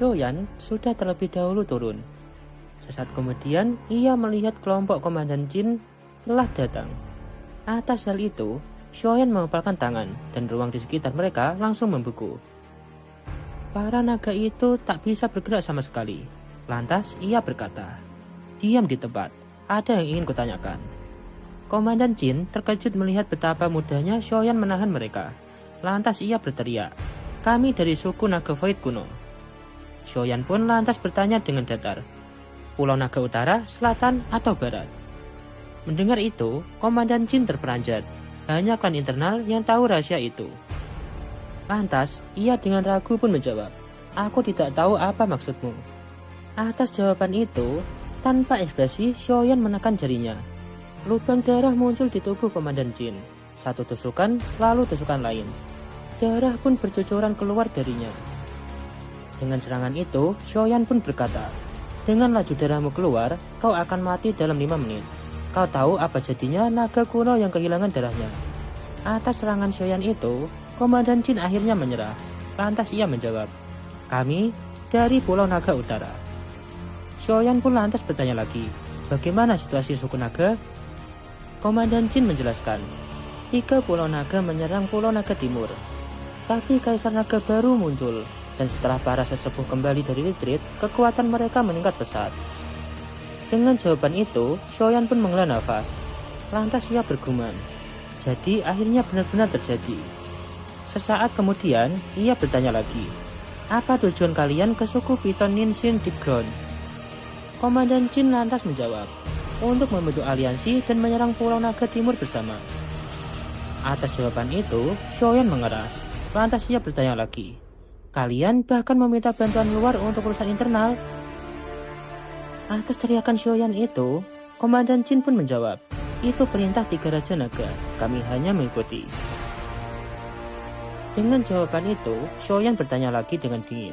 Shoyan sudah terlebih dahulu turun. Sesaat kemudian, ia melihat kelompok Komandan Jin telah datang. Atas hal itu, Shoyan mengepalkan tangan dan ruang di sekitar mereka langsung membeku. Para naga itu tak bisa bergerak sama sekali. Lantas ia berkata, "Diam di tempat, ada yang ingin kutanyakan." Komandan Jin terkejut melihat betapa mudahnya Shoyan menahan mereka. Lantas ia berteriak, "Kami dari suku Naga Void kuno." Shoyan pun lantas bertanya dengan datar, "Pulau Naga Utara, Selatan, atau Barat?" Mendengar itu, Komandan Jin terperanjat. Hanya klan internal yang tahu rahasia itu. Lantas, ia dengan ragu pun menjawab, "Aku tidak tahu apa maksudmu." Atas jawaban itu, tanpa ekspresi, Shoyan menekan jarinya. Lubang darah muncul di tubuh Komandan Jin. Satu tusukan, lalu tusukan lain. Darah pun bercucuran keluar darinya. Dengan serangan itu, Shoyan pun berkata, "Dengan laju darahmu keluar, kau akan mati dalam 5 menit. Kau tahu apa jadinya naga kuno yang kehilangan darahnya?" Atas serangan Shoyan itu, Komandan Jin akhirnya menyerah. Lantas ia menjawab, "Kami dari Pulau Naga Utara." Shoyan pun lantas bertanya lagi, "Bagaimana situasi suku naga?" Komandan Jin menjelaskan, 3 pulau naga menyerang Pulau Naga Timur. Tapi Kaisar Naga baru muncul, dan setelah para sesepuh kembali dari retreat, kekuatan mereka meningkat pesat. Dengan jawaban itu, Shoyan pun menghela nafas. Lantas ia bergumam, "Jadi akhirnya benar-benar terjadi." Sesaat kemudian, ia bertanya lagi, "Apa tujuan kalian ke suku Piton Ninshin Deep Ground?" Komandan Jin lantas menjawab, "Untuk membentuk aliansi dan menyerang Pulau Naga Timur bersama." Atas jawaban itu, Shoyan mengeras. Lantas ia bertanya lagi, "Kalian bahkan meminta bantuan luar untuk urusan internal?" Atas teriakan Shoyan itu, Komandan Jin pun menjawab, "Itu perintah 3 Raja Naga, kami hanya mengikuti." Dengan jawaban itu, Shoyan bertanya lagi dengan dingin,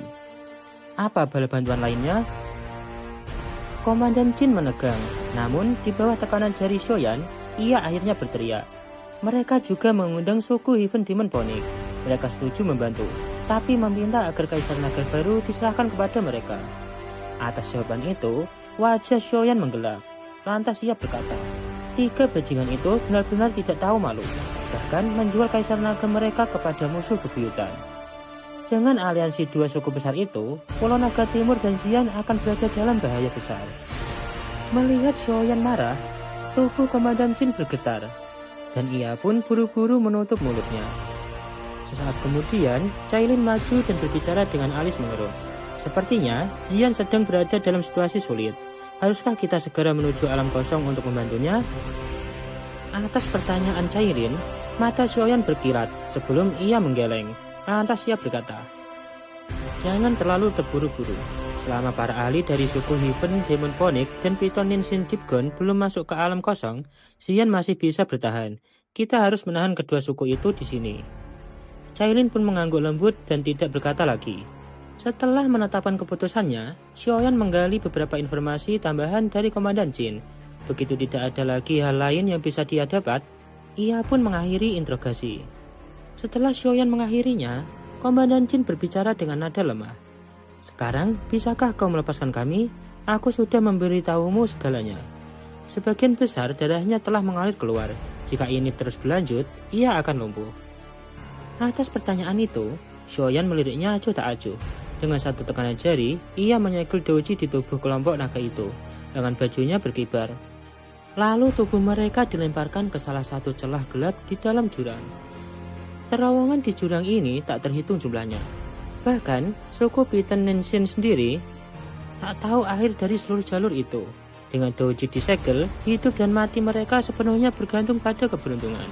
"Apa bala bantuan lainnya?" Komandan Jin menegang, namun di bawah tekanan jari Shoyan, ia akhirnya berteriak, "Mereka juga mengundang suku Heaven Demon Phoenix. Mereka setuju membantu, tapi meminta agar Kaisar Naga baru diserahkan kepada mereka." Atas jawaban itu, wajah Shoyan menggelap. Lantas ia berkata, 3 bajingan itu benar-benar tidak tahu malu, bahkan menjual Kaisar Naga mereka kepada musuh bebuyutan. Dengan aliansi 2 suku besar itu, Pulau Naga Timur dan Xian akan berada dalam bahaya besar. Melihat Shoyan marah, tubuh Komandan Jin bergetar, dan ia pun buru-buru menutup mulutnya. Sesaat kemudian, Cailin maju dan berbicara dengan alis mengerut. "Sepertinya, Xian sedang berada dalam situasi sulit. Haruskah kita segera menuju alam kosong untuk membantunya?" Atas pertanyaan Cailin, mata Shoyan berkilat sebelum ia menggeleng. Lantas ia berkata, "Jangan terlalu terburu-buru. Selama para ahli dari suku Heaven Demon Phoenix dan Piton Ninshin Deep Ground belum masuk ke alam kosong, Xian masih bisa bertahan. Kita harus menahan kedua suku itu di sini." Cailin pun mengangguk lembut dan tidak berkata lagi. Setelah menetapkan keputusannya, Shoyan menggali beberapa informasi tambahan dari Komandan Jin. Begitu tidak ada lagi hal lain yang bisa dia dapat, ia pun mengakhiri interogasi. Setelah Shoyan mengakhirinya, Komandan Jin berbicara dengan nada lemah. "Sekarang, bisakah kau melepaskan kami? Aku sudah memberitahumu segalanya." Sebagian besar darahnya telah mengalir keluar. Jika ini terus berlanjut, ia akan lumpuh. Atas pertanyaan itu, Shoyan meliriknya acuh tak acuh. Dengan satu tekanan jari, ia menyegel Doji di tubuh kelompok naga itu. Lengan bajunya berkibar. Lalu tubuh mereka dilemparkan ke salah satu celah gelap di dalam jurang. Terowongan di jurang ini tak terhitung jumlahnya. Bahkan, suku Piton Ninshin sendiri tak tahu akhir dari seluruh jalur itu. Dengan Doji disegel, hidup dan mati mereka sepenuhnya bergantung pada keberuntungan.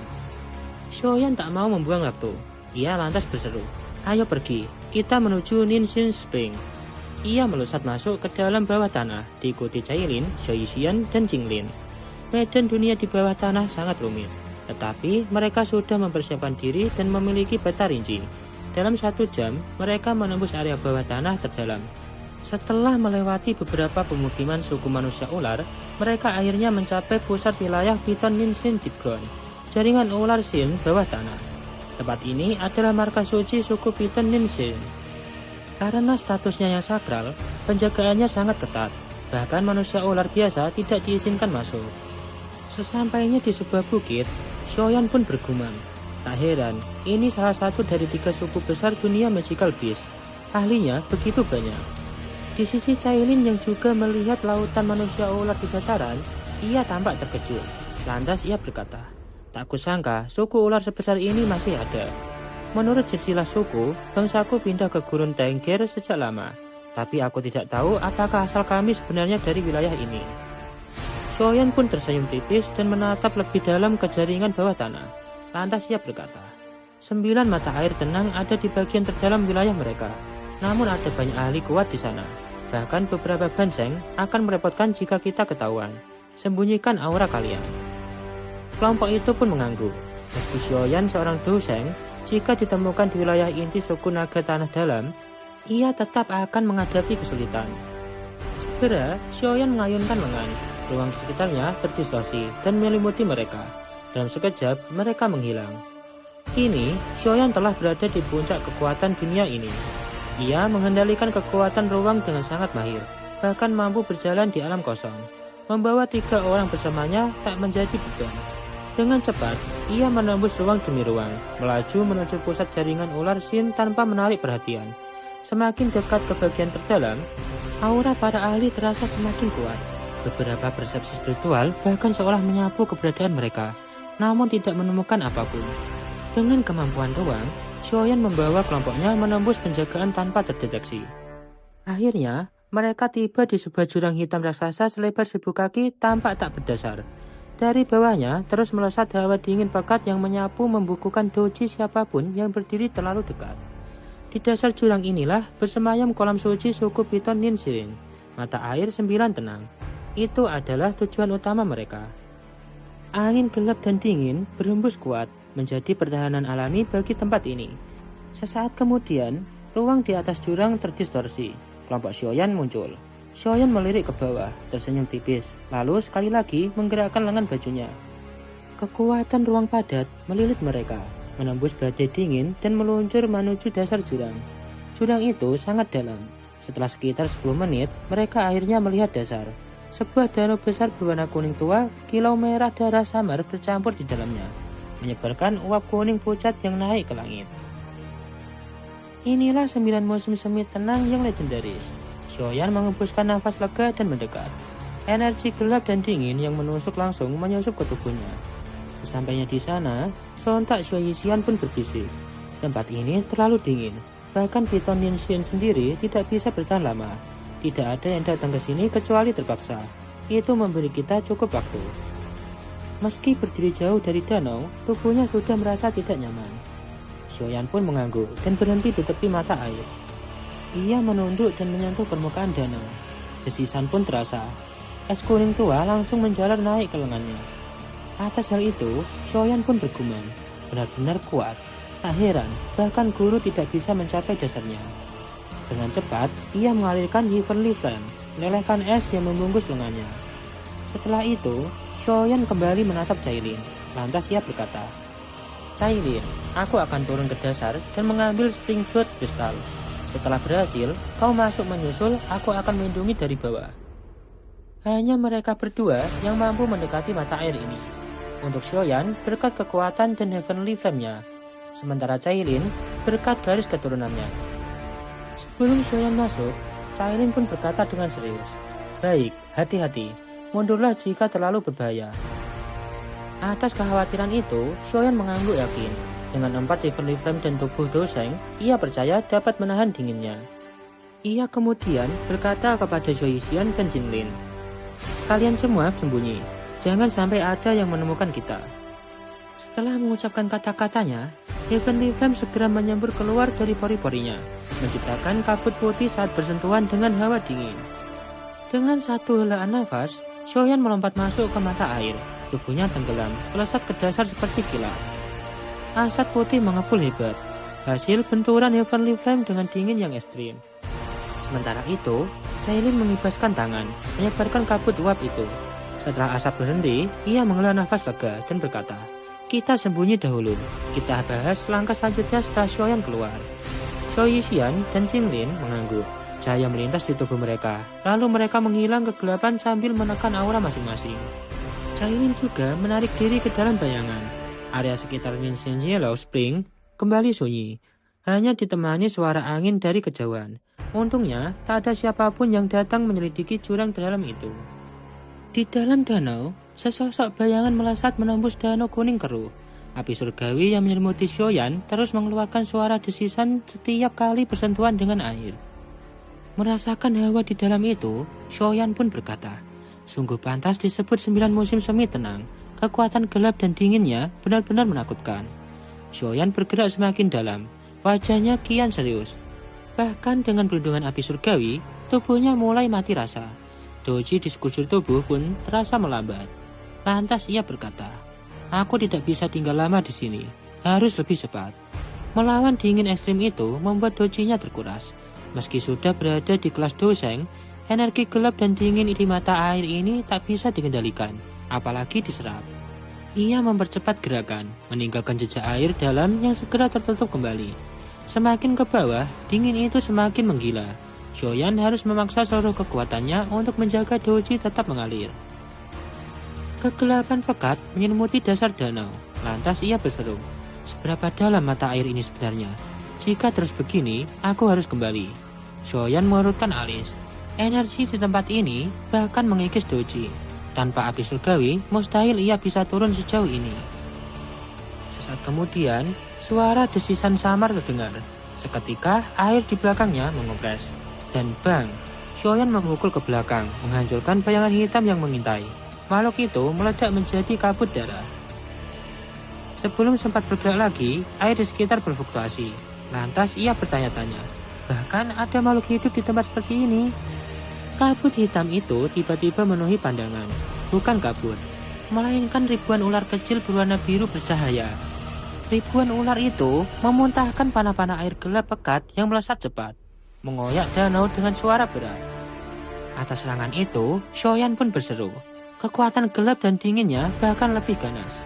Shoyan tak mau membuang waktu. Ia lantas berseru, "Ayo pergi, kita menuju Ninshin Spring." Ia melesat masuk ke dalam bawah tanah, diikuti Cailin, Xian, dan Jinglin. Medan dunia di bawah tanah sangat rumit. Tetapi mereka sudah mempersiapkan diri dan memiliki peta rinci. Dalam 1 jam, mereka menembus area bawah tanah terdalam. Setelah melewati beberapa pemukiman suku manusia ular, mereka akhirnya mencapai pusat wilayah Piton Ninshin Deep Ground, jaringan ular Shin bawah tanah. Tempat ini adalah markas suci suku Piton Ninshin. Karena statusnya yang sakral, penjagaannya sangat ketat. Bahkan manusia ular biasa tidak diizinkan masuk. Sesampainya di sebuah bukit, Xiaoyan pun bergumam. Tak heran, ini salah satu dari 3 suku besar dunia Magical Beast. Ahlinya begitu banyak. Di sisi Cailin yang juga melihat lautan manusia ular di dataran, ia tampak terkejut. Lantas ia berkata, "Tak kusangka suku ular sebesar ini masih ada. Menurut silsilah suku, bangsaku pindah ke Gurun Tengger sejak lama. Tapi aku tidak tahu apakah asal kami sebenarnya dari wilayah ini." Xiaoyan pun tersenyum tipis dan menatap lebih dalam ke jaringan bawah tanah. Lantas ia berkata, 9 mata air tenang ada di bagian terdalam wilayah mereka. Namun ada banyak ahli kuat di sana. Bahkan beberapa banseng akan merepotkan jika kita ketahuan. Sembunyikan aura kalian. Kelompok itu pun mengangguk. Meski Xiaoyan seorang doseng, jika ditemukan di wilayah inti suku naga tanah dalam, ia tetap akan menghadapi kesulitan. Segera, Xiaoyan mengayunkan lengan. Ruang di sekitarnya terdistorsi dan menyelimuti mereka. Dalam sekejap, mereka menghilang. Kini, Xiaoyan telah berada di puncak kekuatan dunia ini. Ia mengendalikan kekuatan ruang dengan sangat mahir, bahkan mampu berjalan di alam kosong. Membawa 3 orang bersamanya tak menjadi beban. Dengan cepat, ia menembus ruang demi ruang, melaju menuju pusat jaringan ular Shin tanpa menarik perhatian. Semakin dekat ke bagian terdalam, aura para ahli terasa semakin kuat. Beberapa persepsi spiritual bahkan seolah menyapu keberadaan mereka, namun tidak menemukan apapun. Dengan kemampuan ruang, Xiaoyan membawa kelompoknya menembus penjagaan tanpa terdeteksi. Akhirnya, mereka tiba di sebuah jurang hitam raksasa selebar 1000 kaki tampak tak berdasar. Dari bawahnya terus melesat hawa dingin pekat yang menyapu membukukan doji siapapun yang berdiri terlalu dekat. Di dasar jurang inilah bersemayam kolam suci suku Piton Ninshirin, mata air 9 tenang. Itu adalah tujuan utama mereka. Angin gelap dan dingin berhembus kuat, menjadi pertahanan alami bagi tempat ini. Sesaat kemudian, ruang di atas jurang terdistorsi. Kelompok Xiaoyan muncul. Xiaoyan melirik ke bawah, tersenyum tipis, lalu sekali lagi menggerakkan lengan bajunya. Kekuatan ruang padat melilit mereka, menembus badai dingin dan meluncur menuju dasar jurang. Jurang itu sangat dalam. Setelah sekitar 10 menit, mereka akhirnya melihat dasar. Sebuah danau besar berwarna kuning tua, kilau merah darah samar bercampur di dalamnya, menyebarkan uap kuning pucat yang naik ke langit. Inilah 9 musim semi tenang yang legendaris. Xiaoyan mengembuskan nafas lega dan mendekat. Energi gelap dan dingin yang menusuk langsung menyusup ke tubuhnya. Sesampainya di sana, sontak Xue Yixian pun berbisik. Tempat ini terlalu dingin. Bahkan Piton Ninshin sendiri tidak bisa bertahan lama. Tidak ada yang datang ke sini kecuali terpaksa. Itu memberi kita cukup waktu. Meski berdiri jauh dari danau, tubuhnya sudah merasa tidak nyaman. Xiaoyan pun mengangguk dan berhenti di tepi mata air. Ia menunduk dan menyentuh permukaan danau. Desisan pun terasa. Es kuning tua langsung menjalar naik ke lengannya. Atas hal itu, Xiaoyan pun bergumam. Benar-benar kuat. Tak heran, bahkan guru tidak bisa mencapai dasarnya. Dengan cepat, ia mengalirkan Heavenly Flame, melelehkan es yang membungkus lengannya. Setelah itu, Xiaoyan kembali menatap Cailin. Lantas ia berkata, "Cailin, aku akan turun ke dasar dan mengambil Springbird Crystal. Setelah berhasil, kau masuk menyusul, aku akan melindungi dari bawah." Hanya mereka berdua yang mampu mendekati mata air ini. Untuk Xiaoyan, berkat kekuatan dan Heavenly Flame-nya. Sementara Cailin, berkat garis keturunannya. Sebelum Xiaoyan masuk, Cailin pun berkata dengan serius, "Baik, hati-hati. Mundurlah jika terlalu berbahaya." Atas kekhawatiran itu, Xiaoyan mengangguk yakin. Dengan 4 Heavenly Flame dan tubuh doseng, ia percaya dapat menahan dinginnya. Ia kemudian berkata kepada Xue Yixian dan Jinlin, "Kalian semua sembunyi. Jangan sampai ada yang menemukan kita." Setelah mengucapkan kata-katanya, Heavenly Flame segera menyembur keluar dari pori-porinya, menciptakan kabut putih saat bersentuhan dengan hawa dingin. Dengan satu helaan nafas, Xiaoyan melompat masuk ke mata air. Tubuhnya tenggelam, melesat ke dasar seperti kilat. Asap putih mengepul hebat, hasil benturan Heavenly Flame dengan dingin yang ekstrim. Sementara itu, Cailin mengibaskan tangan, menyebarkan kabut uap itu. Setelah asap berhenti, ia menghela nafas lega dan berkata, "Kita sembunyi dahulu. Kita bahas langkah selanjutnya setelah Xiaoyan keluar." Shoyishian dan Qinglin mengangguk. Cahaya melintas di tubuh mereka, lalu mereka menghilang kegelapan sambil menekan aura masing-masing. Cailin juga menarik diri ke dalam bayangan. Area sekitar Ninshin Yellow Spring kembali sunyi, hanya ditemani suara angin dari kejauhan. Untungnya, tak ada siapapun yang datang menyelidiki jurang dalam itu. Di dalam danau, sesosok bayangan melesat menembus danau kuning keruh. Api surgawi yang menyelimuti Shoyan terus mengeluarkan suara desisan setiap kali bersentuhan dengan air. Merasakan hawa di dalam itu, Shoyan pun berkata, sungguh pantas disebut 9 musim semi tenang. Kekuatan gelap dan dinginnya benar-benar menakutkan. Shoyan bergerak semakin dalam, wajahnya kian serius. Bahkan dengan perlindungan api surgawi, tubuhnya mulai mati rasa. Doji di sekujur tubuh pun terasa melambat. Lantas ia berkata, aku tidak bisa tinggal lama di sini, harus lebih cepat. Melawan dingin ekstrim itu membuat dojinya terkuras. Meski sudah berada di kelas doseng, energi gelap dan dingin di mata air ini tak bisa dikendalikan, apalagi diserap. Ia mempercepat gerakan, meninggalkan jejak air dalam yang segera tertutup kembali. Semakin ke bawah, dingin itu semakin menggila. Shoyan harus memaksa seluruh kekuatannya untuk menjaga doji tetap mengalir. Kegelapan pekat menyelimuti dasar danau. Lantas ia berseru, seberapa dalam mata air ini sebenarnya? Jika terus begini, aku harus kembali. Shoyan mengerutkan alis. Energi di tempat ini bahkan mengikis doji. Tanpa api surgawi, mustahil ia bisa turun sejauh ini. Sesaat kemudian, suara desisan samar terdengar. Seketika, air di belakangnya mengompres. Dan bang, Shoyan memukul ke belakang, menghancurkan bayangan hitam yang mengintai. Makhluk itu meledak menjadi kabut darah. Sebelum sempat bergerak lagi, air di sekitar berfluktuasi. Lantas ia bertanya-tanya, bahkan ada makhluk hidup di tempat seperti ini? Kabut hitam itu tiba-tiba memenuhi pandangan. Bukan kabut, melainkan ribuan ular kecil berwarna biru bercahaya. Ribuan ular itu memuntahkan panah-panah air gelap pekat yang melesat cepat, mengoyak danau dengan suara berat. Atas serangan itu, Shoyan pun berseru. Kekuatan gelap dan dinginnya bahkan lebih ganas.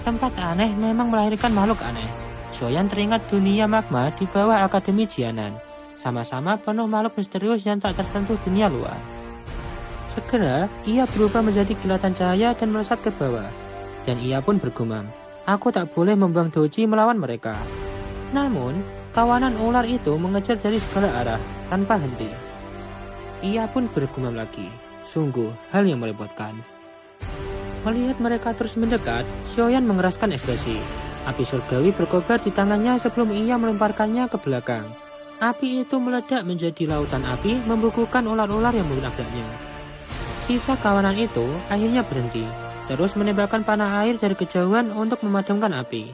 Tempat aneh memang melahirkan makhluk aneh. Shoyan teringat dunia magma di bawah Akademi Jianan. Sama-sama penuh makhluk misterius yang tak tersentuh dunia luar. Segera, ia berubah menjadi kilatan cahaya dan melesat ke bawah. Dan ia pun bergumam, aku tak boleh membuang doji melawan mereka. Namun, kawanan ular itu mengejar dari segala arah, tanpa henti. Ia pun bergumam lagi, sungguh hal yang merepotkan. Melihat mereka terus mendekat, Shoyan mengeraskan ekspresi. Api surgawi berkobar di tangannya sebelum ia melemparkannya ke belakang. Api itu meledak menjadi lautan api membukukan ular-ular yang menabraknya. Sisa kawanan itu akhirnya berhenti, terus menembakkan panah air dari kejauhan untuk memadamkan api.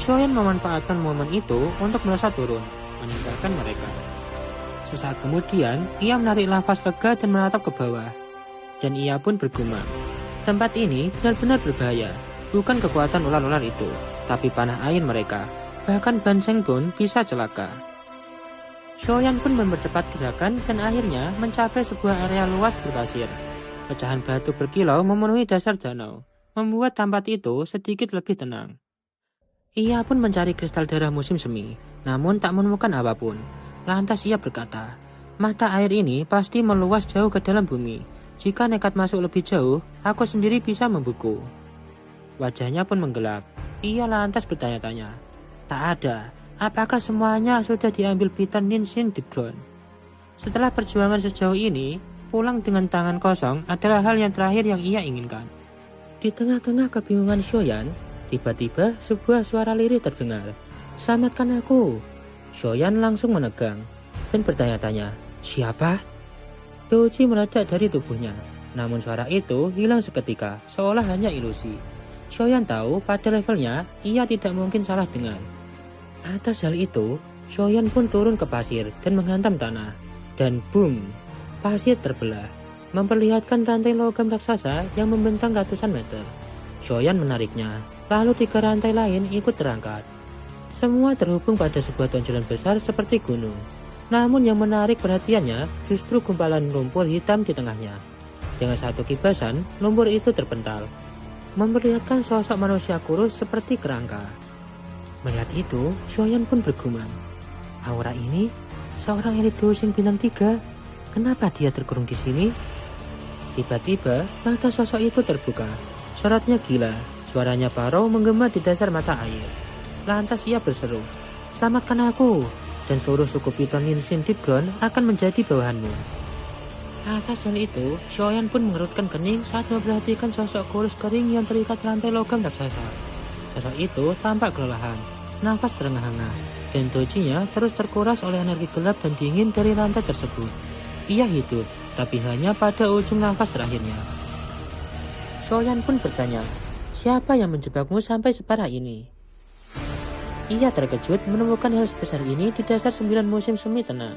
Shoyan memanfaatkan momen itu untuk melesat turun, meninggalkan mereka. Sesaat kemudian, ia menarik nafas lega dan menatap ke bawah. Dan ia pun bergumam, tempat ini benar-benar berbahaya. Bukan kekuatan ular-ular itu, tapi panah air mereka. Bahkan Banseng pun bisa celaka. Shoyan pun mempercepat gerakan dan akhirnya mencapai sebuah area luas berpasir. Pecahan batu berkilau memenuhi dasar danau, membuat tempat itu sedikit lebih tenang. Ia pun mencari kristal darah musim semi, namun tak menemukan apapun. Lantas ia berkata, mata air ini pasti meluas jauh ke dalam bumi. Jika nekat masuk lebih jauh, aku sendiri bisa membeku. Wajahnya pun menggelap. Ia lantas bertanya-tanya, tak ada. Apakah semuanya sudah diambil Peter Ninshin Deep Ground? Setelah perjuangan sejauh ini, pulang dengan tangan kosong adalah hal yang terakhir yang ia inginkan. Di tengah-tengah kebingungan Shoyan, tiba-tiba sebuah suara lirih terdengar. Selamatkan aku. Shoyan langsung menegang dan bertanya-tanya, siapa? Doji meledak dari tubuhnya, namun suara itu hilang seketika, seolah hanya ilusi. Shoyan tahu pada levelnya ia tidak mungkin salah dengar. Atas hal itu, Shoyan pun turun ke pasir dan menghantam tanah. Dan boom, pasir terbelah, memperlihatkan rantai logam raksasa yang membentang ratusan meter. Shoyan menariknya, lalu 3 rantai lain ikut terangkat. Semua terhubung pada sebuah tonjolan besar seperti gunung. Namun yang menarik perhatiannya justru gumpalan lumpur hitam di tengahnya. Dengan satu kibasan, lumpur itu terpental, memperlihatkan sosok manusia kurus seperti kerangka. Melihat itu, Shoyan pun bergumam, Aura ini, seorang elit dosing bintang 3. Kenapa dia terkurung di sini? Tiba-tiba, mata sosok itu terbuka. Sorotnya gila, suaranya parau menggema di dasar mata air. Lantas ia berseru, "Selamatkan aku, dan seluruh suku Piton Ninshin Deep Ground akan menjadi bawahanmu." Atas hal itu, Xiaoyan pun mengerutkan kening saat memperhatikan sosok kurus kering yang terikat rantai logam raksasa. Sosok itu tampak kelelahan, nafas terengah-engah, dan dojinya terus terkuras oleh energi gelap dan dingin dari rantai tersebut. Ia hidup, tapi hanya pada ujung nafas terakhirnya. Xiaoyan pun bertanya, "Siapa yang menjebakmu sampai separah ini?" Ia terkejut menemukan hal sebesar ini di dasar 9 musim semi tenang.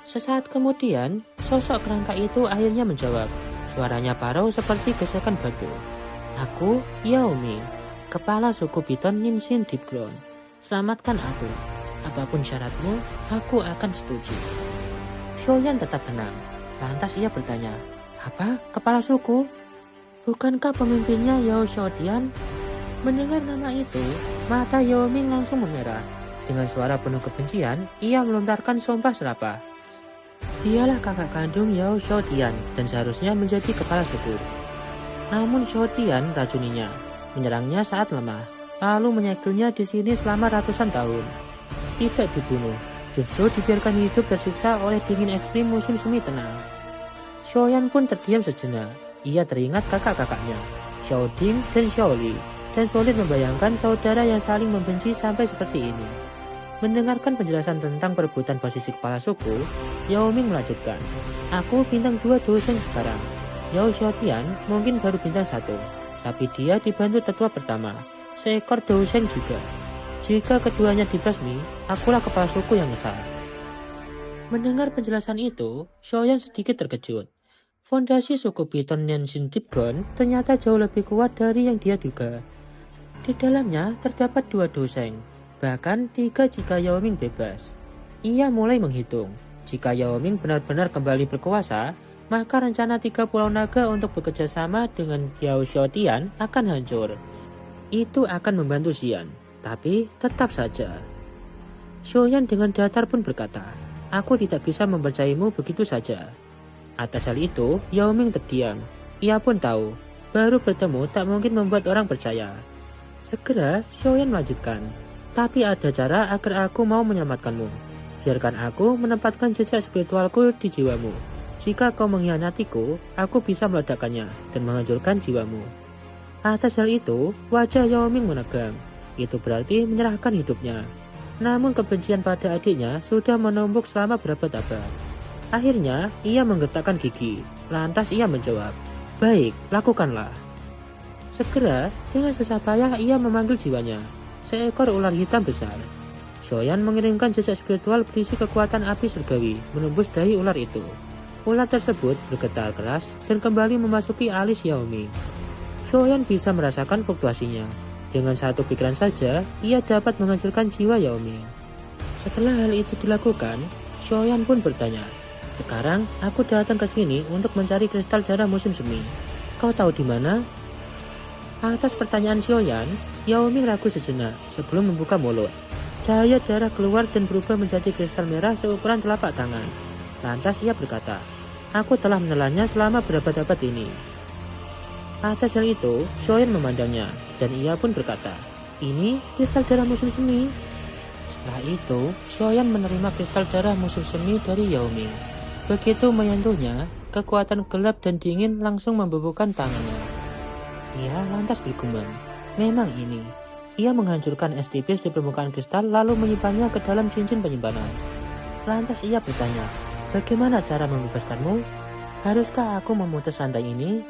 Sesaat kemudian, sosok kerangka itu akhirnya menjawab. Suaranya parau seperti gesekan batu. "Aku, Yaomi, kepala suku Piton Ninshin Deep Ground. Selamatkan aku. Apapun syaratmu, aku akan setuju." Xiaoyan tetap tenang. Lantas ia bertanya, "Apa? Kepala suku? Bukankah pemimpinnya Yao Xiaodian?" Mendengar nama itu, mata Yao Ming langsung memerah. Dengan suara penuh kebencian, ia melontarkan sumpah serapah. Dialah kakak kandung Yao Xiaodian dan seharusnya menjadi kepala suku. Namun Xiaodian racuninya, menyerangnya saat lemah, lalu menyegelnya di sini selama ratusan tahun. Tidak dibunuh, justru dibiarkan hidup tersiksa oleh dingin ekstrim musim semi tenang. Xiaoyan pun terdiam sejenak. Ia teringat kakak-kakaknya, Xiaoding dan Xiaoli, dan sulit membayangkan saudara yang saling membenci sampai seperti ini. Mendengarkan penjelasan tentang perebutan posisi kepala suku, Yao Ming melanjutkan, "Aku bintang 2 dosen sekarang. Yao Xiaodian mungkin baru bintang 1, tapi dia dibantu tetua pertama, seekor dosen juga. Jika keduanya dibasmi, akulah kepala suku yang besar." Mendengar penjelasan itu, Xiaoyan sedikit terkejut. Fondasi suku Piton Ninshin Deep Ground ternyata jauh lebih kuat dari yang dia duga. Di dalamnya terdapat 2 doseng, bahkan 3 jika Yao Ming bebas. Ia mulai menghitung. Jika Yao Ming benar-benar kembali berkuasa, maka rencana 3 pulau naga untuk bekerja sama dengan Yao Xiaodian akan hancur. Itu akan membantu Xian, tapi tetap saja. Xiaoyan dengan datar pun berkata, "Aku tidak bisa mempercayaimu begitu saja." Atas hal itu, Yao Ming terdiam. Ia pun tahu, baru bertemu tak mungkin membuat orang percaya. Segera, Xiaoyan melanjutkan, "Tapi ada cara agar aku mau menyelamatkanmu. Biarkan aku menempatkan jejak spiritualku di jiwamu. Jika kau mengkhianatiku, aku bisa meledakkannya dan menghancurkan jiwamu." Atas hal itu, wajah Yao Ming menegang. Itu berarti menyerahkan hidupnya. Namun kebencian pada adiknya sudah menumpuk selama berabad-abad. Akhirnya, ia menggetakkan gigi. Lantas ia menjawab, "Baik, lakukanlah." Segera, dengan susah payah ia memanggil jiwanya. Seekor ular hitam besar. Xiaoyan mengirimkan jejak spiritual berisi kekuatan api surgawi menembus dahi ular itu. Ular tersebut bergetar keras dan kembali memasuki alis Yao Ming. Xiaoyan bisa merasakan fluktuasinya. Dengan satu pikiran saja, ia dapat menghancurkan jiwa Yao Ming. Setelah hal itu dilakukan, Xiaoyan pun bertanya, "Sekarang aku datang ke sini untuk mencari kristal darah musim semi. Kau tahu di mana?" Atas pertanyaan Xiaoyan, Yao Ming ragu sejenak sebelum membuka mulut. Cahaya darah keluar dan berubah menjadi kristal merah seukuran telapak tangan. Lantas ia berkata, "Aku telah menelannya selama berabad-abad ini." Atas hal itu, Xiaoyan memandangnya, dan ia pun berkata, "Ini kristal darah musim semi." Setelah itu, Xiaoyan menerima kristal darah musim semi dari Yao Ming. Begitu menyentuhnya, kekuatan gelap dan dingin langsung membubukkan tangannya. Ia lantas bergumam, "Memang ini." Ia menghancurkan es tipis di permukaan kristal lalu menyimpannya ke dalam cincin penyimpanan. Lantas ia bertanya, "Bagaimana cara membebaskanmu? Haruskah aku memutus rantai ini?"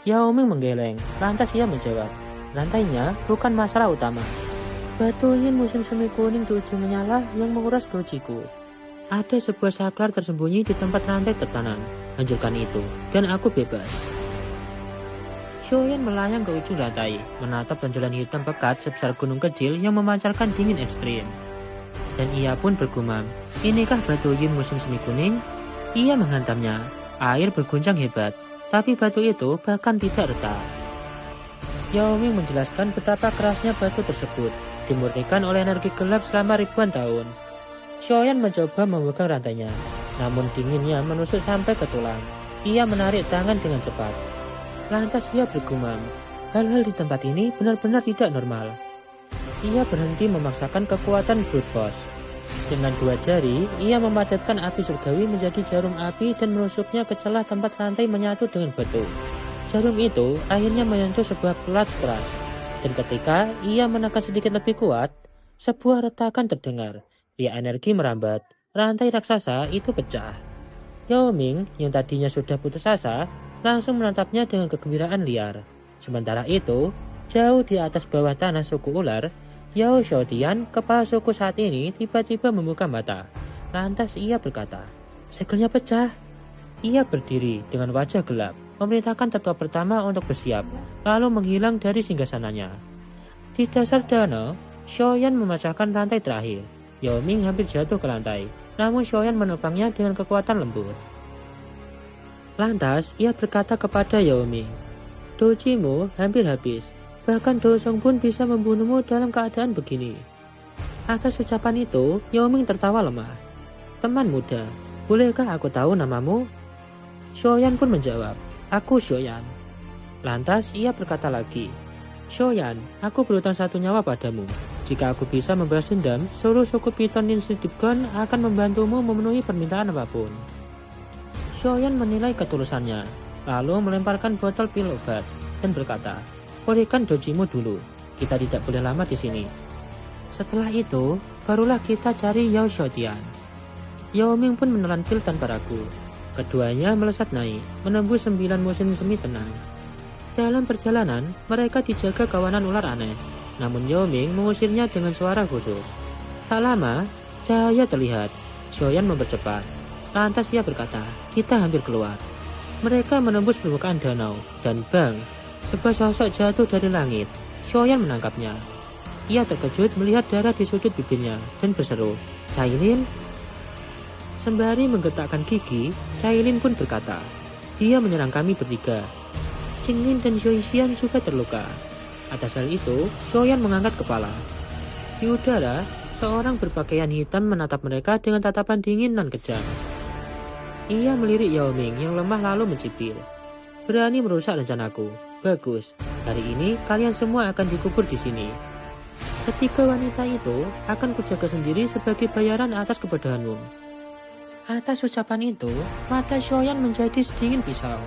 Yao Ming menggeleng, lantas ia menjawab, "Rantainya bukan masalah utama. Batu yin musim semi kuning di ujungnya lah yang menguras dojiku. Ada sebuah saklar tersembunyi di tempat rantai tertanam. Hancurkan itu, dan aku bebas." Xiaoyan melayang ke ujung rantai, menatap tonjolan hitam pekat sebesar gunung kecil yang memancarkan dingin ekstrim. Dan ia pun bergumam, "Inikah batu yin musim semi kuning?" Ia menghantamnya. Air berguncang hebat, tapi batu itu bahkan tidak retak. Yao Ming menjelaskan betapa kerasnya batu tersebut, dimurnikan oleh energi gelap selama ribuan tahun. Xiaoyan mencoba memegang rantainya, namun dinginnya menusuk sampai ke tulang. Ia menarik tangan dengan cepat. Lantas ia bergumam, hal-hal di tempat ini benar-benar tidak normal. Ia berhenti memaksakan kekuatan brute force. Dengan 2 jari, ia memadatkan api surgawi menjadi jarum api dan menusuknya ke celah tempat rantai menyatu dengan batu. Jarum itu akhirnya menyentuh sebuah plat keras. Dan ketika ia menekan sedikit lebih kuat, sebuah retakan terdengar. Via energi merambat, rantai raksasa itu pecah. Yao Ming yang tadinya sudah putus asa, langsung menatapnya dengan kegembiraan liar. Sementara itu, jauh di atas bawah tanah suku ular, Yao Xiaotian, kepala suku saat ini tiba-tiba membuka mata. Lantas ia berkata, "Segelnya pecah." Ia berdiri dengan wajah gelap, memerintahkan tetua pertama untuk bersiap, lalu menghilang dari singgasananya. Di dasar danau, Xiaoyan memecahkan rantai terakhir. Yao Ming hampir jatuh ke lantai, namun Xiaoyan menopangnya dengan kekuatan lembut. Lantas ia berkata kepada Yao Ming, "Dojimu hampir habis. Bahkan Do Song pun bisa membunuhmu dalam keadaan begini." Atas ucapan itu, Yao Ming tertawa lemah. "Teman muda, bolehkah aku tahu namamu?" Xiaoyan pun menjawab, "Aku Xiaoyan." Lantas ia berkata lagi, "Xiaoyan, aku berutang 1 nyawa padamu. Jika aku bisa membalas dendam, seluruh suku Piton Ninsin Dipgon akan membantumu memenuhi permintaan apapun." Xiaoyan menilai ketulusannya, lalu melemparkan botol pil obat dan berkata, "Pulihkan dojimu dulu. Kita tidak boleh lama di sini. Setelah itu, barulah kita cari Yao Xiaotian." Yao Ming pun menelan pil tanpa ragu. Keduanya melesat naik, menembus 9 musim semi tenang. Dalam perjalanan, mereka dijaga kawanan ular aneh. Namun Yao Ming mengusirnya dengan suara khusus. Tak lama, cahaya terlihat. Xiaoyan mempercepat. Lantas ia berkata, "Kita hampir keluar." Mereka menembus permukaan danau, dan bang, sebuah sosok jatuh dari langit. Xiaoyan menangkapnya. Ia terkejut melihat darah di sudut bibirnya dan berseru, "Cailin?" Sembari menggetakkan gigi, Cailin pun berkata, "Dia menyerang kami bertiga." Qinglin dan Xiaoxian juga terluka. Atas hal itu, Xiaoyan mengangkat kepala. Di udara, seorang berpakaian hitam menatap mereka dengan tatapan dingin dan kejam. Ia melirik Yao Ming yang lemah lalu mencibir. "Berani merusak rencanaku. Bagus, hari ini kalian semua akan dikubur di sini. Ketiga wanita itu akan kujaga sendiri sebagai bayaran atas kebodohanmu." Atas ucapan itu, mata Xiaoyan menjadi sedingin pisau.